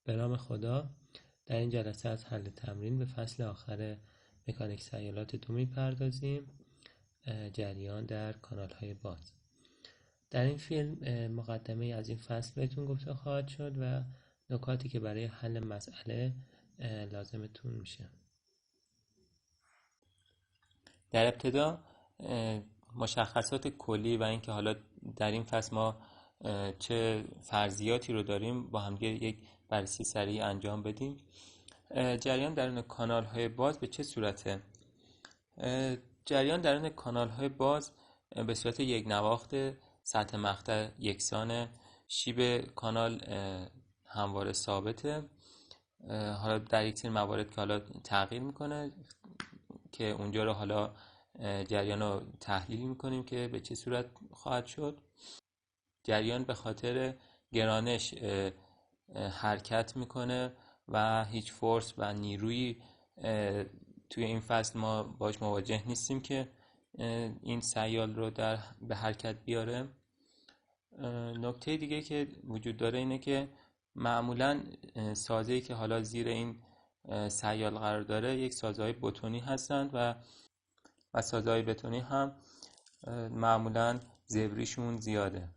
به نام خدا. در این جلسه از حل تمرین به فصل آخر مکانیک سیالات 2 میپردازیم. جریان در کانال های باز. در این فیلم مقدمه از این فصل بهتون گفته خواهد شد و نکاتی که برای حل مسئله لازمتون میشه. در ابتدا مشخصات کلی و اینکه حالا در این فصل ما چه فرضیاتی رو داریم با هم یک بررسی سریع انجام بدیم. جریان درون کانال های باز به چه صورته؟ جریان درون کانال های باز به صورت یک نواخت سطح مقطع یکسان، شیب کانال همواره ثابته. حالا در یک سری موارد که حالا تغییر میکنه که اونجا رو حالا جریان رو تحلیل میکنیم که به چه صورت خواهد شد. جریان به خاطر گرانش حرکت میکنه و هیچ فورس و نیرویی توی این فصل ما باش مواجه نیستیم که این سیال رو به حرکت بیاره. نکته دیگه که وجود داره اینه که معمولاً سازه‌ای که حالا زیر این سیال قرار داره یک سازه‌های بتونی هستند و سازه‌های بتونی هم معمولاً زبریشون زیاده.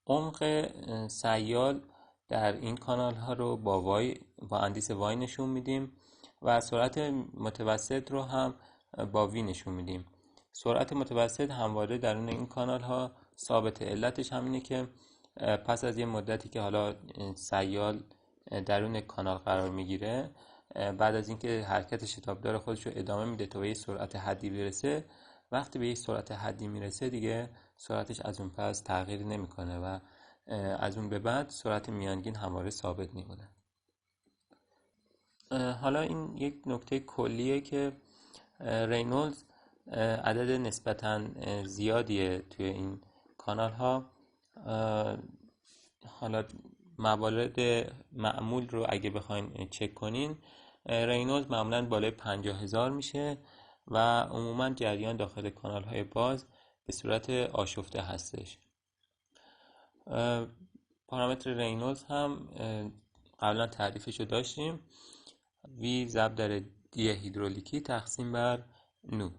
عمق سیال در این کانال ها رو با اندیس وای نشون میدیم و سرعت متوسط رو هم با وی نشون میدیم. سرعت متوسط همواره درون این کانال ها ثابته. علتش همینه که پس از یه مدتی که حالا سیال درون کانال قرار میگیره، بعد از اینکه حرکت شتابدار خودش رو ادامه میده تا به یه سرعت حدی برسه، وقتی به یک سرعت حدی میرسه دیگه سرعتش از اون پس تغییر نمیکنه و از اون به بعد سرعت میانگین همواره ثابت میمونه. حالا این یک نکته کلیه که رینولدز عدد نسبتاً زیادیه توی این کانال ها. حالا موارد معمول رو اگه بخواین چک کنین، رینولدز معمولاً بالای 50,000 میشه و عموماً جریان داخل کانال های باز به صورت آشفته هستش. پارامتر رینولدز هم قبلا تعریفش رو داشتیم، وی ضرب در دی هیدرولیکی تقسیم بر نو.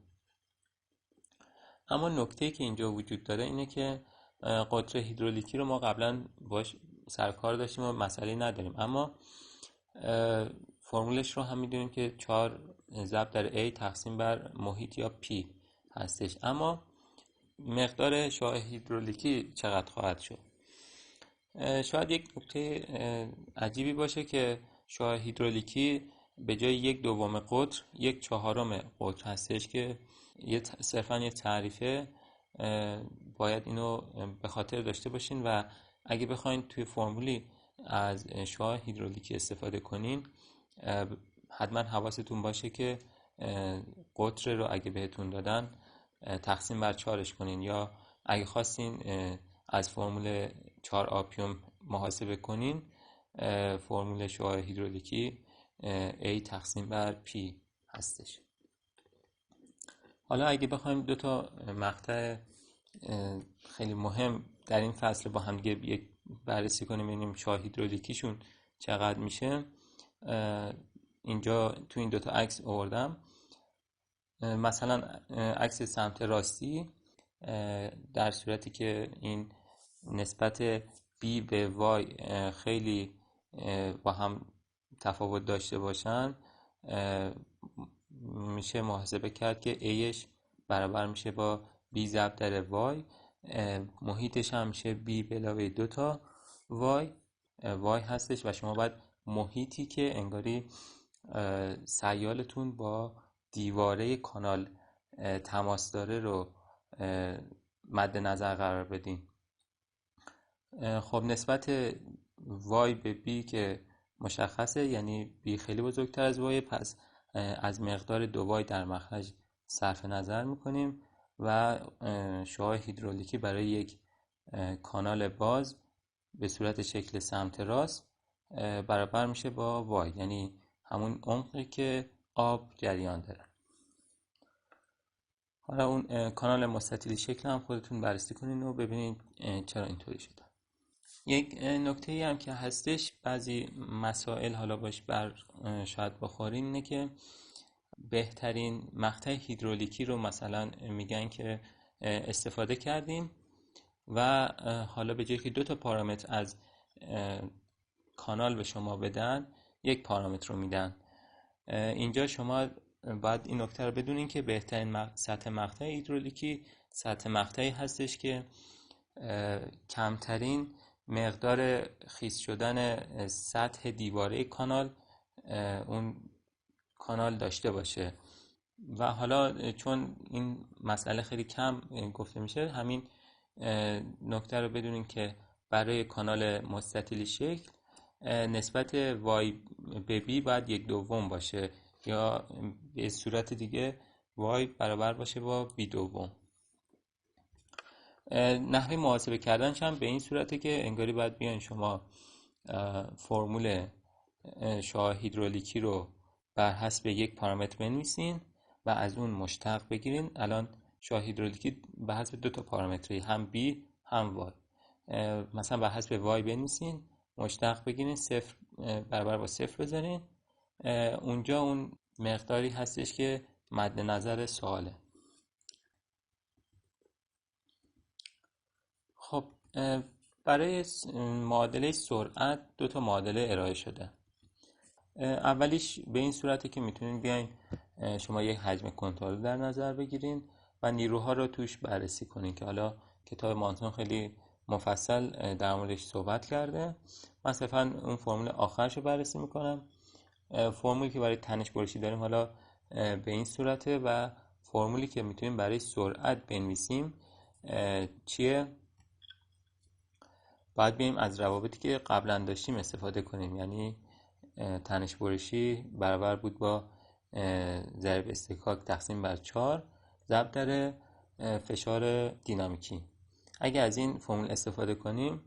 اما نکته که اینجا وجود داره اینه که قطر هیدرولیکی رو ما قبلا باش سرکار داشتیم و مسئله نداریم، اما فرمولش رو هم میدونیم که 4 ضرب در A تقسیم بر محیط یا P هستش. اما مقدار شعاع هیدرولیکی چقدر خواهد شد؟ شاید یک نکته عجیبی باشه که شعاع هیدرولیکی به جای 1/2 قطر 1/4 قطر هستش که صرفاً یه تعریفه. باید اینو به خاطر داشته باشین و اگه بخواین توی فرمولی از شعاع هیدرولیکی استفاده کنین، حتما حواستون باشه که قطر رو اگه بهتون دادن تقسیم بر 4ش کنین، یا اگه خواستین از فرمول 4 آپیوم محاسبه کنین، فرمول شعاع هیدرولیکی A تقسیم بر P هستش. حالا اگه بخوایم 2 تا مقطع خیلی مهم در این فصل با هم دیگه بررسی کنیم ببینیم شعاع هیدرولیکیشون چقدر میشه، اینجا تو این 2 تا عکس آوردم. مثلا عکس سمت راستی، در صورتی که این نسبت B به Y خیلی با هم تفاوت داشته باشن، میشه محاسبه کرد که Aش برابر میشه با B ضرب در Y، محیطش هم میشه B به علاوه 2 تا Y هستش و شما باید محیطی که انگاری سیالتون با دیواره کانال تماس داره رو مد نظر قرار بدین. خب نسبت Y به B که مشخصه، یعنی B خیلی بزرگتر از Y، پس از مقدار 2Y در مخرج صرف نظر میکنیم و شعاع هیدرولیکی برای یک کانال باز به صورت شکل سمت راست برابر میشه با Y، یعنی همون عمقی که آب جریان داره. حالا اون کانال مستطیل شکل هم خودتون بررسی کنین و ببینید چرا اینطوری شده. یک نکته ای هم که هستش، بعضی مسائل حالا باش بر شاید بخورین، اینه که بهترین مقطع هیدرولیکی رو مثلا میگن که استفاده کردیم و حالا به جای که دو تا پارامتر از کانال به شما بدن، یک پارامتر رو میدن. اینجا شما باید این نکته رو بدونین که بهترین سطح مقطع هیدرولیکی سطح مقطعی هستش که کمترین مقدار خیس شدن سطح دیواره کانال اون کانال داشته باشه. و حالا چون این مسئله خیلی کم گفته میشه، همین نکته رو بدونین که برای کانال مستطیل شکل نسبت وای به بی باید 1/2 باشه، یا به صورت دیگه وای برابر باشه با بی². نحوه محاسبه کردنش هم به این صورته که انگاری باید بیان شما فرمول شعاع هیدرولیکی رو بر حسب یک پارامتر بنویسین و از اون مشتق بگیرین. الان شعاع هیدرولیکی بر حسب دو تا پارامتری، هم بی هم وای. مثلا بر حسب وای بنویسین، مشتق بگیرین، صفر برابر با صفر بذارین، اونجا اون مقداری هستش که مد نظر سواله. خب برای معادله سرعت دو تا معادله ارائه شده. اولیش به این صورته که میتونین بیاین شما یک حجم کنترل در نظر بگیرین و نیروها رو توش بررسی کنین که حالا کتاب مانسون خیلی مفصل در موردش صحبت کرده. من صرفا اون فرمول آخرش رو بررسی میکنم. فرمولی که برای تنش برشی داریم حالا به این صورته و فرمولی که میتونیم برای سرعت بنویسیم چیه؟ باید بریم از روابطی که قبلا داشتیم استفاده کنیم، یعنی تنش برشی برابر بود با ضریب استکاک تقسیم بر 4 ضرب در فشار دینامیکی. اگر از این فرمول استفاده کنیم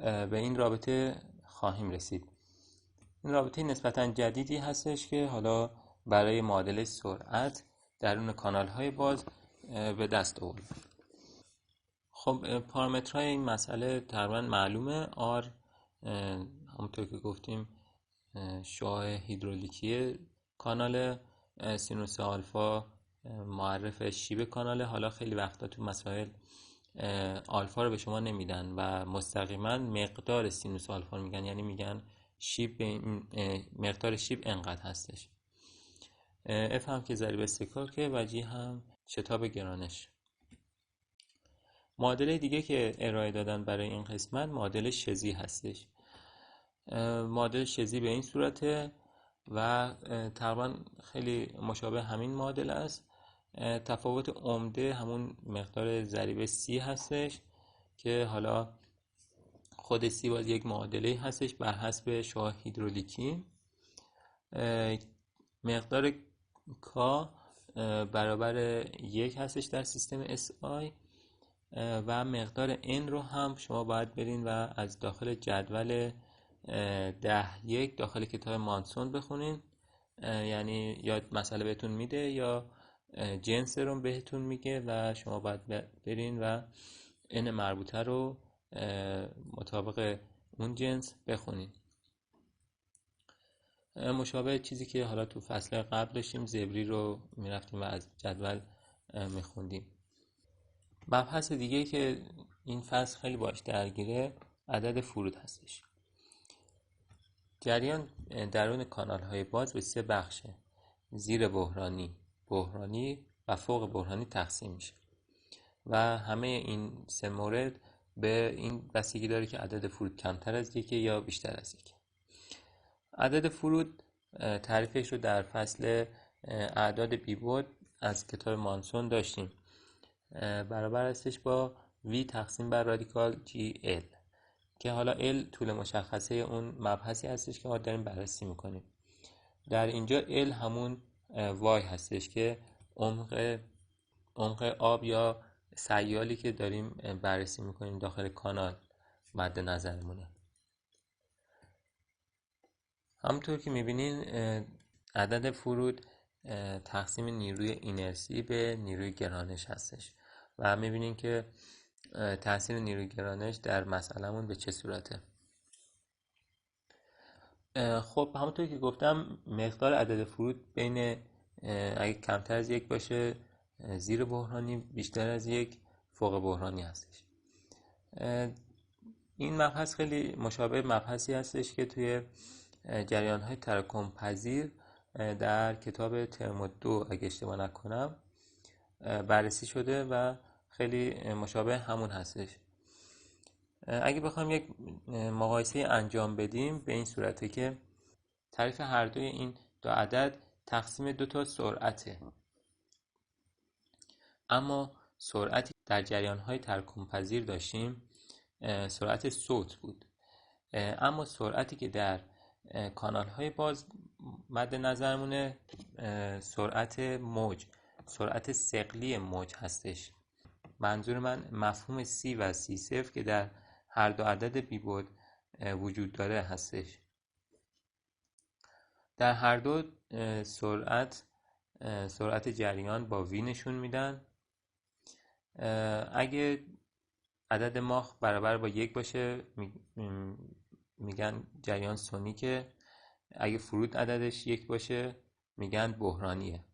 به این رابطه خواهیم رسید. این رابطه نسبتاً جدیدی هستش که حالا برای معادله سرعت درون کانال های باز به دست آورد. خب پارامترهای این مسئله تقریبا معلومه. R همونطور که گفتیم شعاع هیدرولیکی کانال، سینوس آلفا معرف شیب کاناله. حالا خیلی وقتا تو مسائل آلفا رو به شما نمیدن و مستقیما مقدار سینوس آلفا رو میگن، یعنی میگن شیب مقدار شیب انقدر هستش. اف هم که ضریب استکاکه و جی هم شتاب گرانش. معادله دیگه که ارائه دادن برای این قسمت معادله شزی هستش. معادله شزی به این صورته و تقریبا خیلی مشابه همین معادله است. تفاوت عمده همون مقدار ضریب سی هستش که حالا خود سی باز یک معادله هستش بر حسب شعاع هیدرولیکی. مقدار کا برابر 1 هستش در سیستم SI و مقدار n رو هم شما باید برین و از داخل جدول 10.1 داخل کتاب مانسون بخونین. یعنی یا مسئله بهتون میده یا جنس رو بهتون میگه و شما باید برین و n مربوطه رو مطابق اون جنس بخونین. مشابه چیزی که حالا تو فصل قبل داشتیم، زبری رو میرفتیم و از جدول میخوندیم. مبحث دیگه که این فصل خیلی باش درگیره عدد فرود هستش. جریان درون کانال های باز به 3 بخشه: زیر بحرانی، بحرانی و فوق بحرانی تقسیم میشه و همه این 3 مورد به این بستگی داره که عدد فرود کمتر از یکی یا بیشتر از یکی. عدد فرود تعریفش رو در فصل اعداد بی بعد از کتاب مانسون داشتیم. برابر هستش با V تقسیم بر رادیکال GL که حالا L طول مشخصه اون مبحثی هستش که ما داریم بررسی میکنیم. در اینجا L همون Y هستش که عمق آب یا سیالی که داریم بررسی میکنیم داخل کانال مد نظرمونه. همونطور که میبینین عدد فرود تقسیم نیروی اینرسی به نیروی گرانش هستش و میبینین که تاثیر نیروی گرانش در مسئلهمون به چه صورته؟ خب همونطور که گفتم مقدار عدد فرود بین اگه کمتر از یک باشه زیر بحرانی، بیشتر از یک فوق بحرانی هستش. این مبحث خیلی مشابه مبحثی هستش که توی جریان‌های تراکم پذیر در کتاب ترم 2 اگه اشتباه نکنم بررسی شده و خیلی مشابه همون هستش. اگه بخوایم یک مقایسه انجام بدیم به این صورته که تعریف هر دوی این دو عدد تقسیم دو تا سرعته، اما سرعتی در جریان‌های تراکم پذیر داشتیم سرعت صوت بود، اما سرعتی که در کانال‌های باز مد نظرمونه سرعت موج، سرعت ثقلی موج هستش. منظور من مفهوم C و C0 که در هر دو عدد بی بعد وجود داره هستش. در هر دو سرعت جریان با V نشون میدن. اگه عدد ماخ برابر با 1 باشه میگن جریان سونیکه، اگه فرود عددش 1 باشه میگن بحرانیه،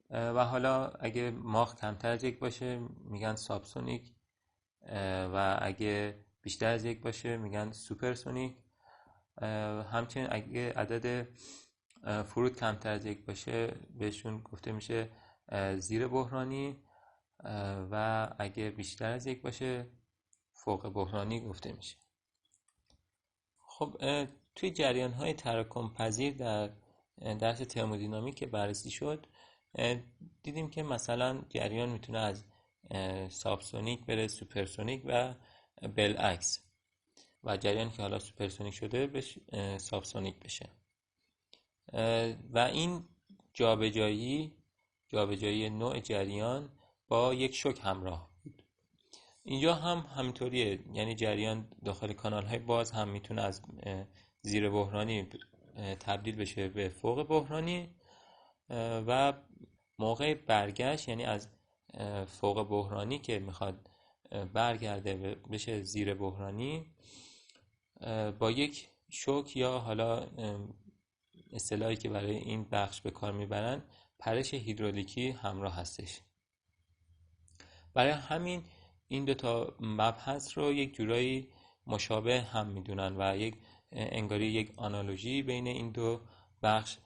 و حالا اگه ماخ کمتر از 1 باشه میگن سابسونیک، و اگه بیشتر از 1 باشه میگن سوپرسونیک. همچنین اگه عدد فرود کمتر از 1 باشه بهشون گفته میشه زیر بحرانی، و اگه بیشتر از 1 باشه فوق بحرانی گفته میشه. خب توی جریان‌های تراکم پذیر در درس ترمودینامیک که بررسی شد دیدیم که مثلا جریان میتونه از سابسونیک بره سوپرسونیک و بالعکس، و جریان که حالا سوپرسونیک شده سابسونیک بشه، و این جابجایی نوع جریان با یک شوک همراه بود. اینجا هم همینطوریه، یعنی جریان داخل کانال های باز هم میتونه از زیر بحرانی تبدیل بشه به فوق بحرانی، و موقع برگشت یعنی از فوق بحرانی که میخواد برگرده بشه زیر بحرانی با یک شوک، یا حالا اصطلاحی که برای این بخش به کار میبرن پرش هیدرولیکی همراه هستش. برای همین این دو تا مبحث رو یک جورایی مشابه هم میدونن و انگاری یک آنالوژی بین این دو بخش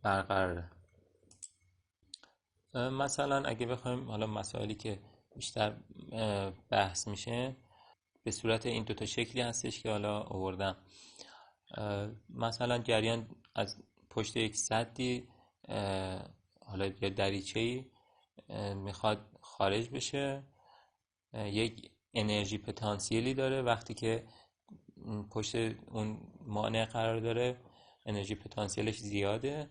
برقراره. مثلا اگه بخوایم حالا مسائلی که بیشتر بحث میشه به صورت این دو تا شکلی هستش که حالا آوردم. مثلا جریان از پشت یک سدی حالا یا دریچه‌ای میخواد خارج بشه، یک انرژی پتانسیلی داره، وقتی که پشت اون مانع قرار داره انرژی پتانسیلش زیاده،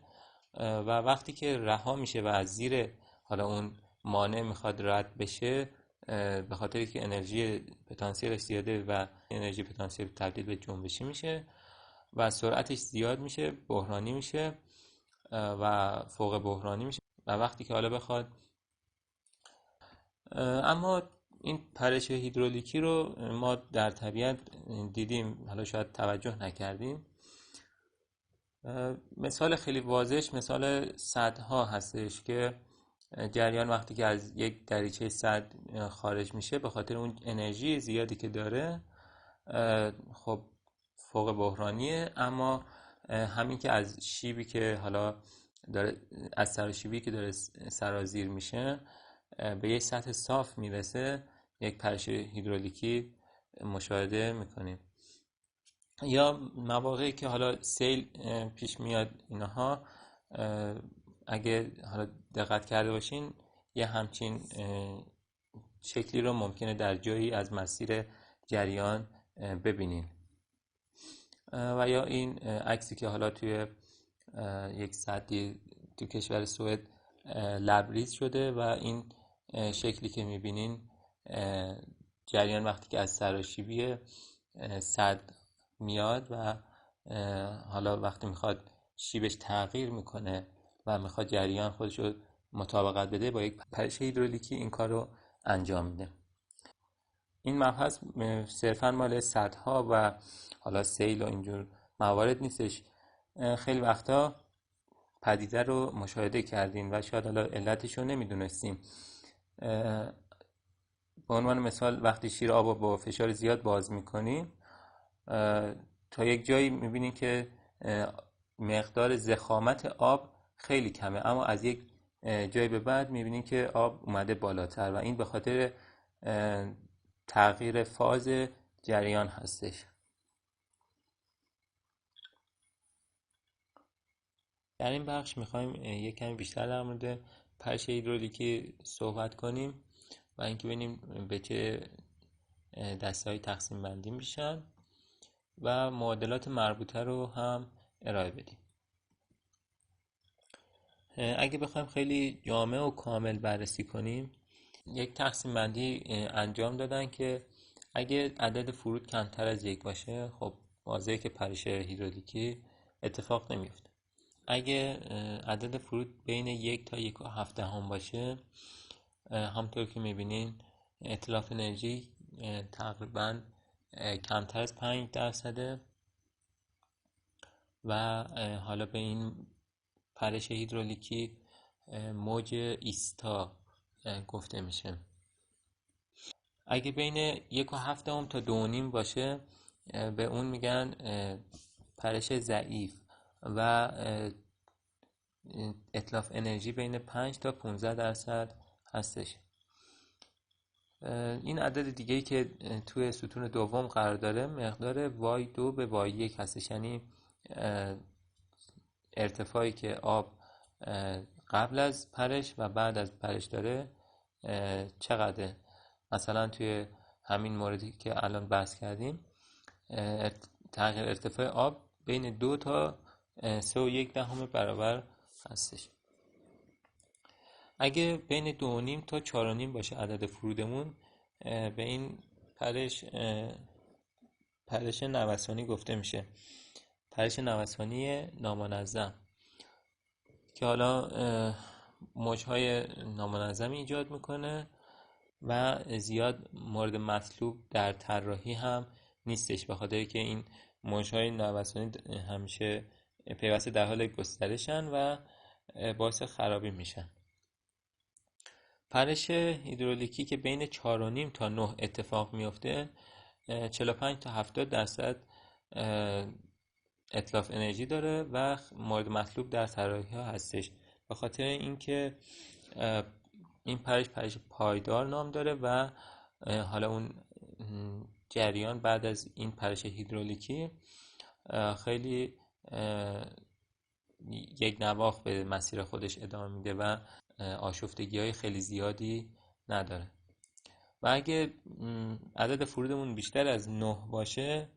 و وقتی که رها میشه و از زیر حالا اون مانع میخواد رد بشه به خاطر که انرژی پتانسیلش زیاده و انرژی پتانسیل تبدیل به جنبشی میشه و سرعتش زیاد میشه، بحرانی میشه و فوق بحرانی میشه. و وقتی که حالا بخواد اما این پرش هیدرولیکی رو ما در طبیعت دیدیم، حالا شاید توجه نکردیم. مثال خیلی واضحش مثال سدها هستش که جریان وقتی که از یک دریچه سد خارج میشه به خاطر اون انرژی زیادی که داره خب فوق بحرانیه، اما همین که از شیبی که حالا داره از سراشیبی که داره سرازیر میشه به یک سطح صاف میرسه یک پرش هیدرولیکی مشاهده میکنیم. یا مواقعی که حالا سیل پیش میاد اینها اگه حالا دقت کرده باشین یه همچین شکلی رو ممکنه در جایی از مسیر جریان ببینین. و یا این عکسی که حالا توی یک سدی تو کشور سوئد لبریز شده و این شکلی که میبینین جریان وقتی که از سراشیبی سد میاد و حالا وقتی میخواد شیبش تغییر میکنه و میخواد جریان خودش رو مطابقت بده با یک پرش هیدرولیکی این کار رو انجام میده. این مبحث صرفا مال سدها و حالا سیل و اینجور موارد نیستش. خیلی وقتا پدیده رو مشاهده کردیم و شاید حالا علتش رو نمیدونستیم. به عنوان مثال وقتی شیر آب رو با فشار زیاد باز میکنیم تا یک جایی میبینیم که مقدار ضخامت آب خیلی کمه، اما از یک جایی به بعد میبینیم که آب اومده بالاتر و این به خاطر تغییر فاز جریان هستش. در این بخش میخوایم یک کمی بیشتر در مورد پرش هیدرولیکی صحبت کنیم و اینکه ببینیم به چه دسته‌هایی تقسیم بندی میشن و معادلات مربوطه رو هم ارائه بدیم. اگه بخوایم خیلی جامع و کامل بررسی کنیم، یک تقسیم بندی انجام دادن که اگه عدد فرود کمتر از یک باشه، خب واضحه که پرش هیدرولیکی اتفاق نمیفته. اگه عدد فرود بین 1 تا 1.7 هم باشه، همطور که میبینین اتلاف انرژی تقریبا کمتر از 5% و حالا به این پرش هیدرولیکی موج ایستا گفته میشه. اگه بین 1.7 تا 2.5 باشه به اون میگن پرش ضعیف و اتلاف انرژی بین 5 تا 15% هستش. این عدد دیگه‌ای که توی ستون دوم قرار داره مقدار y2 به y1 هستش، یعنی ارتفاعی که آب قبل از پرش و بعد از پرش داره چقدره. مثلا توی همین موردی که الان بحث کردیم تغییر ارتفاع آب بین 2 تا 3.1 برابر هستش. اگه بین 2.5 تا 4.5 باشه عدد فرودمون، به این پرش نوسانی گفته میشه، پرش نوسانی نامنظم، که حالا موجهای نامنظمی ایجاد میکنه و زیاد مورد مطلوب در طراحی هم نیستش، به خاطر که این موجهای نوسانی همیشه پیوسته در حال گسترشن و باعث خرابی میشن. پرش هیدرولیکی که بین 4.5 تا 9 اتفاق میفته 45 تا 70% اتلاف انرژی داره و مورد مطلوب در طراحی ها هستش، به خاطر اینکه این پرش پایدار نام داره و حالا اون جریان بعد از این پرش هیدرولیکی خیلی یک نواخت به مسیر خودش ادامه میده و آشفتگی های خیلی زیادی نداره. و اگه عدد فرودمون بیشتر از 9 باشه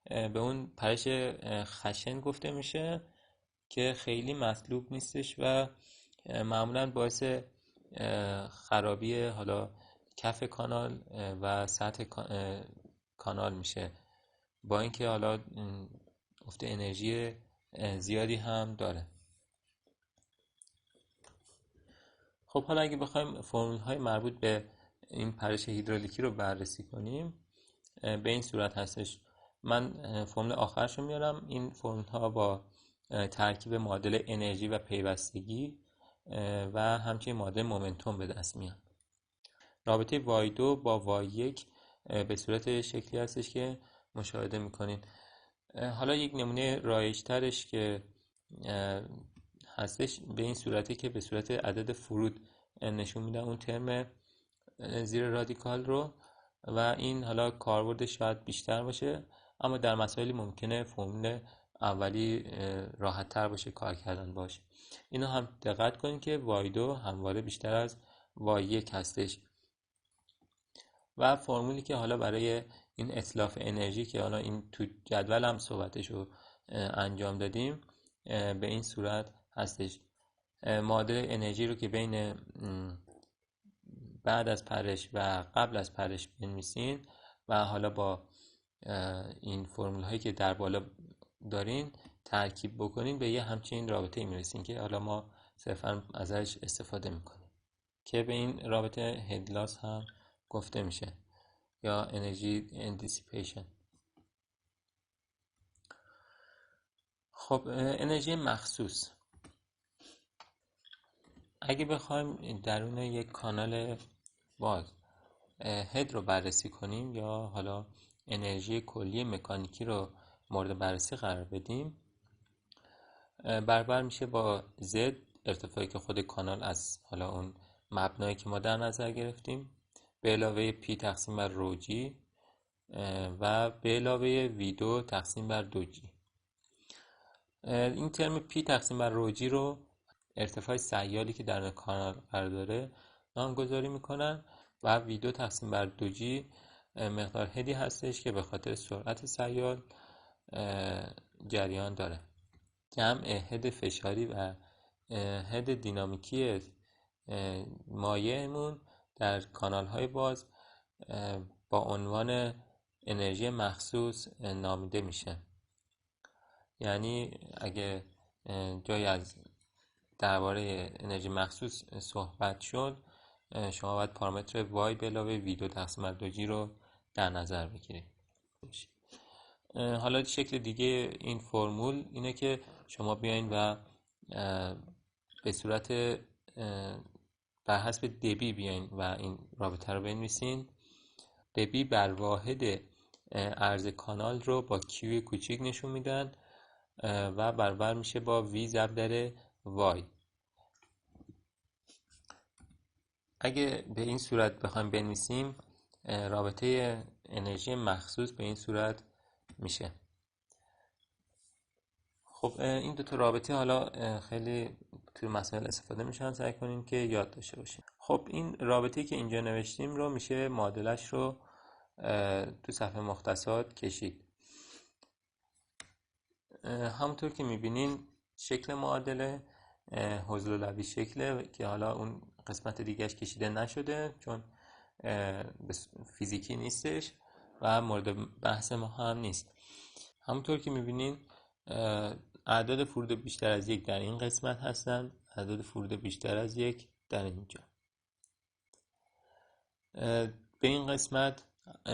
به اون پرش خشن گفته میشه که خیلی مطلوب نیستش و معمولا باعث خرابی حالا کف کانال و سطح کانال میشه، با اینکه حالا افت انرژی زیادی هم داره. خب حالا اگه بخوایم فرمول های مربوط به این پرش هیدرولیکی رو بررسی کنیم به این صورت هستش. من فرمول آخرش رو میارم. این فرمول ها با ترکیب معادل انرژی و پیوستگی و همچنین معادل مومنتوم به دست میان. رابطه y2 با y1 به صورت شکلی هستش که مشاهده میکنین. حالا یک نمونه رایج‌ترش که هستش به این صورتی که به صورت عدد فرود نشون میدن اون ترم زیر رادیکال رو، و این حالا کاربردش شاید بیشتر باشه، اما در مسائلی ممکنه فرمول اولی راحت تر باشه کار کردن باشه. اینو هم دقت کنید که y2 همواره بیشتر از y1 هستش. و فرمولی که حالا برای این اتلاف انرژی که حالا این تو جدول هم صحبتش رو انجام دادیم به این صورت هستش. معادل انرژی رو که بین بعد از پرش و قبل از پرش بنویسین و حالا با این فرمول هایی که در بالا دارین ترکیب بکنین به یه همچین رابطه میرسین که حالا ما صرفا ازش استفاده میکنیم که به این رابطه هدلاس هم گفته میشه. یا انرژی دیسیپیشن. خب انرژی مخصوص، اگه بخوایم درون یک کانال باز هد رو بررسی کنیم یا حالا انرژی کلی مکانیکی رو مورد بررسی قرار بدیم، برابر میشه با Z، ارتفاعی که خود کانال از حالا اون مبنایی که ما در نظر گرفتیم، به علاوه P تقسیم بر رو G و به علاوه V2 تقسیم بر 2G. این ترم P تقسیم بر رو G رو ارتفاع سیالی که در کانال قرار داره نامگذاری میکنن و V2 تقسیم بر 2G مقدار هدی هستش که به خاطر سرعت سیال جریان داره. جمع هد فشاری و هد دینامیکی مایعمون در کانال های باز با عنوان انرژی مخصوص نامیده میشه. یعنی اگه جایی از درباره انرژی مخصوص صحبت شد، شما باید پارامتر y به علاوه v2 تقسیم بر 2g رو در نظر بگیرید. حالا شکل دیگه این فرمول اینه که شما بیاین و به صورت بر حسب دبی بیاین و این رابطه رو بنویسین. دبی بر واحد عرض کانال رو با کیو کوچیک نشون میدن و برابر میشه با v ضرب در y. اگه به این صورت بخوایم بنویسیم، رابطه انرژی مخصوص به این صورت میشه. خب این دو تا رابطه حالا خیلی توی مسائل استفاده میشن، سعی کنین که یاد داشته باشین. خب این رابطه‌ای که اینجا نوشتیم رو میشه معادلش رو تو صفحه مختصات کشید. همونطور که میبینین شکل معادله حوض لبی شکله که حالا اون قسمت دیگهش کشیده نشده چون فیزیکی نیستش و مورد بحث ما هم نیست. همونطور که میبینین اعداد فرود بیشتر از یک در این قسمت هستن، اعداد فرود بیشتر از یک در اینجا. به این قسمت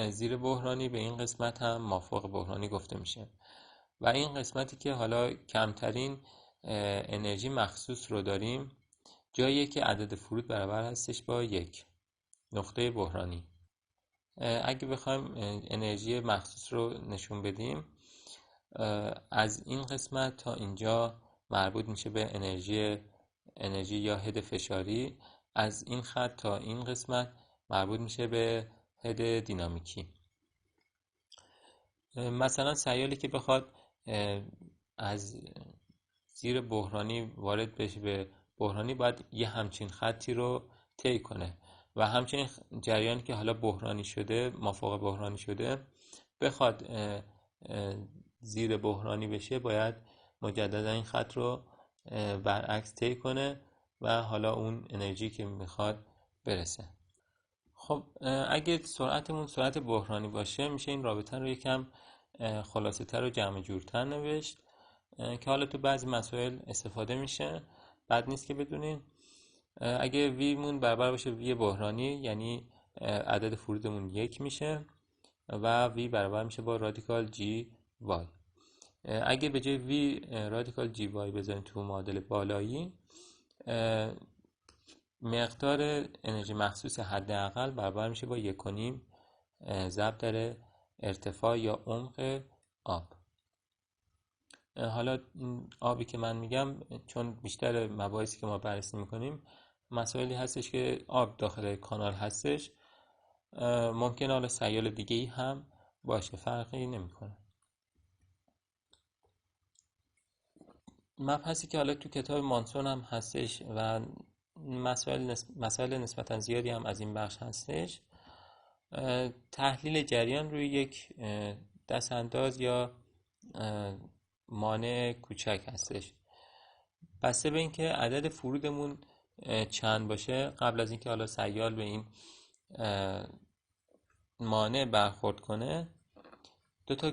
زیر بحرانی، به این قسمت هم مافوق بحرانی گفته میشه. و این قسمتی که حالا کمترین انرژی مخصوص رو داریم، جاییه که عدد فرود برابر هستش با یک، نقطه بحرانی. اگه بخوایم انرژی مخصوص رو نشون بدیم، از این قسمت تا اینجا مربوط میشه به انرژی یا هد فشاری، از این خط تا این قسمت مربوط میشه به هد دینامیکی. مثلا سیالی که بخواد از زیر بحرانی وارد بشه به بحرانی، باید یه همچین خطی رو طی کنه و همچنین جریانی که حالا بحرانی شده، مافوق بحرانی شده، بخواد زیر بحرانی بشه، باید مجددا این خط رو برعکس طی کنه و حالا اون انرژی که میخواد برسه. خب اگه سرعتمون سرعت بحرانی باشه، میشه این رابطه رو یکم خلاصه تر و جمع جورتر نوشت که حالا تو بعضی مسائل استفاده میشه، بد نیست که بدونین. اگه وی مون برابر باشه وی بحرانی، یعنی عدد فرودمون یک میشه و وی برابر میشه با رادیکال جی وای. اگه به جای وی رادیکال جی وای بذاریم تو معادل بالایی، مقدار انرژی مخصوص حداقل برابر میشه با 1.5 ضرب در ارتفاع یا عمق آب. حالا آبی که من میگم چون بیشتر مباحثی که ما بررسی میکنیم مسائلی هستش که آب داخل کانال هستش، ممکنه حالا سیال دیگه ای هم باشه، فرقی نمیکنه. مبحثی که حالا تو کتاب مانسون هم هستش و مسائل نسبتا زیادی هم از این بخش هستش، تحلیل جریان روی یک دست انداز یا مانع کوچک هستش. بسته به اینکه عدد فرودمون چند باشه، قبل از اینکه حالا سیال به این مانع برخورد کنه، دو تا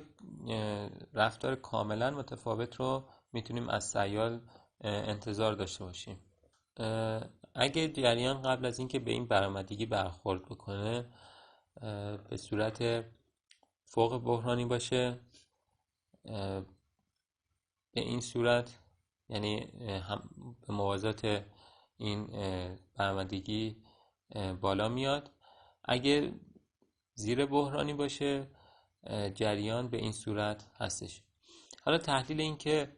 رفتار کاملا متفاوت رو میتونیم از سیال انتظار داشته باشیم. اگه جریان قبل از اینکه به این برآمدگی برخورد بکنه به صورت فوق بحرانی باشه، به این صورت یعنی هم به موازات این برآمدگی بالا میاد. اگه زیر بحرانی باشه جریان به این صورت هستش. حالا تحلیل این که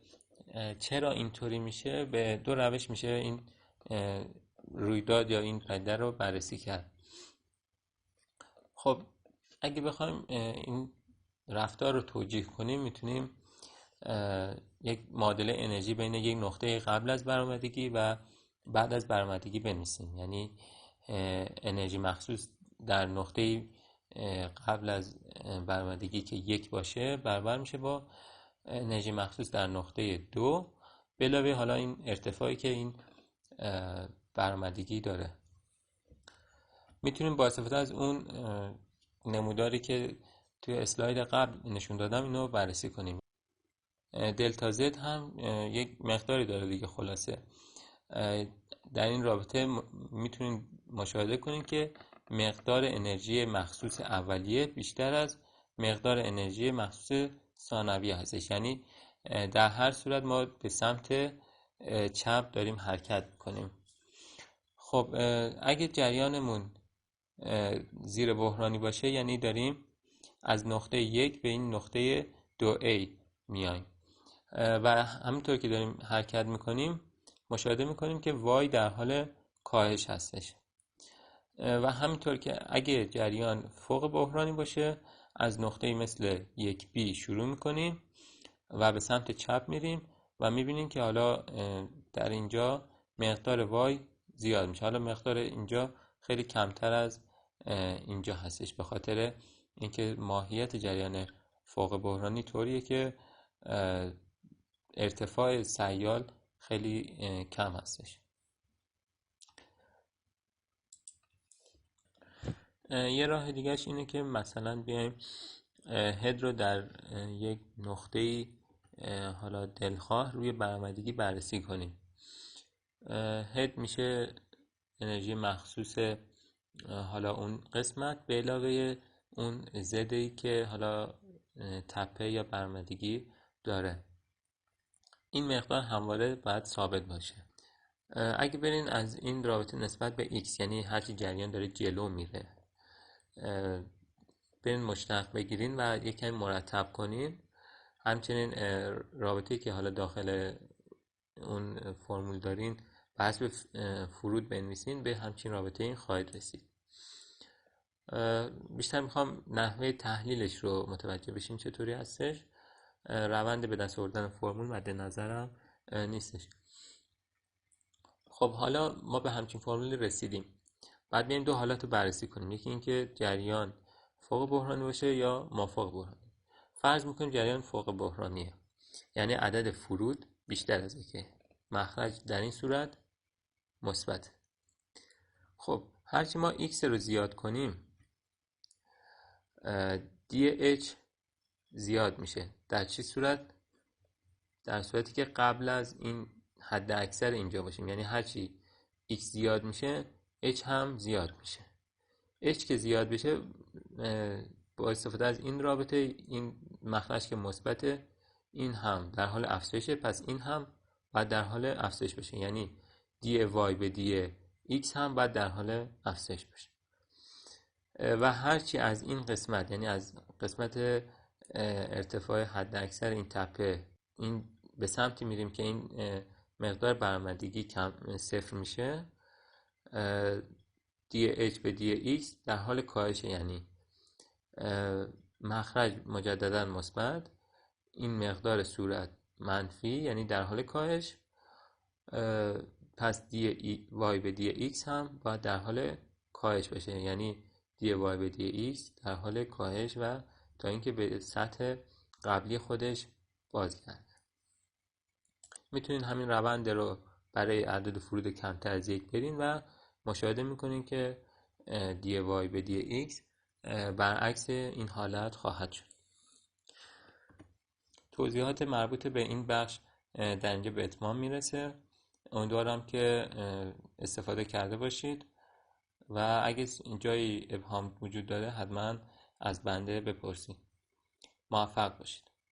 چرا اینطوری میشه به دو روش میشه این رویداد یا این پدیده رو بررسی کرد. خب اگه بخوایم این رفتار رو توجیه کنیم میتونیم یک معادله انرژی بین یک نقطه قبل از برآمدگی و بعد از برآمدگی بنویسیم. یعنی انرژی مخصوص در نقطه قبل از برآمدگی که 1 باشه برابر میشه با انرژی مخصوص در نقطه 2 به علاوه حالا این ارتفاعی که این برآمدگی داره. میتونیم با استفاده از اون نموداری که توی اسلاید قبل نشون دادم اینو بررسی کنیم. دلتا زد هم یک مقداری داره دیگه. خلاصه در این رابطه میتونیم مشاهده کنیم که مقدار انرژی مخصوص اولیه بیشتر از مقدار انرژی مخصوص ثانویه هستش. یعنی در هر صورت ما به سمت چپ داریم حرکت میکنیم. خب اگه جریانمون زیر بحرانی باشه یعنی داریم از نقطه 1 به این نقطه 2A میایم و همینطور که داریم حرکت میکنیم مشاهده میکنیم که وای در حال کاهش هستش و همینطور که اگه جریان فوق بحرانی باشه از نقطه مثل 1B شروع میکنیم و به سمت چپ میریم و میبینیم که حالا در اینجا مقدار وای زیاد میشه. حالا مقدار اینجا خیلی کمتر از اینجا هستش به خاطر اینکه ماهیت جریان فوق بحرانی طوریه که ارتفاع سیال خیلی کم هستش. یه راه دیگهش اینه که مثلا بیایم هد رو در یک نقطه‌ای حالا دلخواه روی برآمدگی بررسی کنیم. هد میشه انرژی مخصوص حالا اون قسمت به علاوه اون زدی که حالا تپه یا برآمدگی داره. این مقدار همواره باید ثابت باشه. اگه برین از این رابطه نسبت به x یعنی هرچی جریان داره جلو میره برین مشتق بگیرین و یک کمی مرتب کنین، همچنین رابطه‌ای که حالا داخل اون فرمول دارین به حسب فرود بنویسین به همچین رابطه این خواهید رسید. بیشتر میخوام نحوه تحلیلش رو متوجه بشین چطوری هستش. روند به دست آوردن فرمول مد نظرم نیستش. خب حالا ما به همچین فرمولی رسیدیم. بعد بیایم دو حالت رو بررسی کنیم. یکی اینکه جریان فوق بحرانی باشه یا مافوق بحرانی. فرض میکنیم جریان فوق بحرانیه، یعنی عدد فرود بیشتر از اینکه مخرج در این صورت مثبت. خب هرچی ما x رو زیاد کنیم dh زیاد میشه. در چه صورت؟ در صورتی که قبل از این حد اکثر اینجا باشیم، یعنی هرچی x زیاد میشه h هم زیاد میشه. h که زیاد بشه با استفاده از این رابطه این مخرج که مثبته این هم در حال افزایشه، پس این هم باید در حال افزایش بشه، یعنی دی وای به دی x هم باید در حال افزایش بشه. و هرچی از این قسمت یعنی از قسمت ارتفاع حد اکثر این تپه این به سمتی میریم که این مقدار برآمدگی کم صفر میشه، دی h به دی x در حال کاهشه، یعنی مخرج مجددا مثبت، این مقدار صورت منفی یعنی در حال کاهش، پس دی وای به دی x هم باید در حال کاهش باشه، یعنی دی وای به دی x در حال کاهش و تا اینکه به سطح قبلی خودش بازگرده. میتونین همین روند رو برای اعداد فرود کمتر از یک برین و مشاهده میکنین که دی وای به دی x برعکس این حالت خواهد شد. توضیحات مربوط به این بخش در اینجا به اتمام میرسه. امیدوارم که استفاده کرده باشید و اگه جایی ابهام وجود داره حتما از بنده بپرسید. موفق باشید.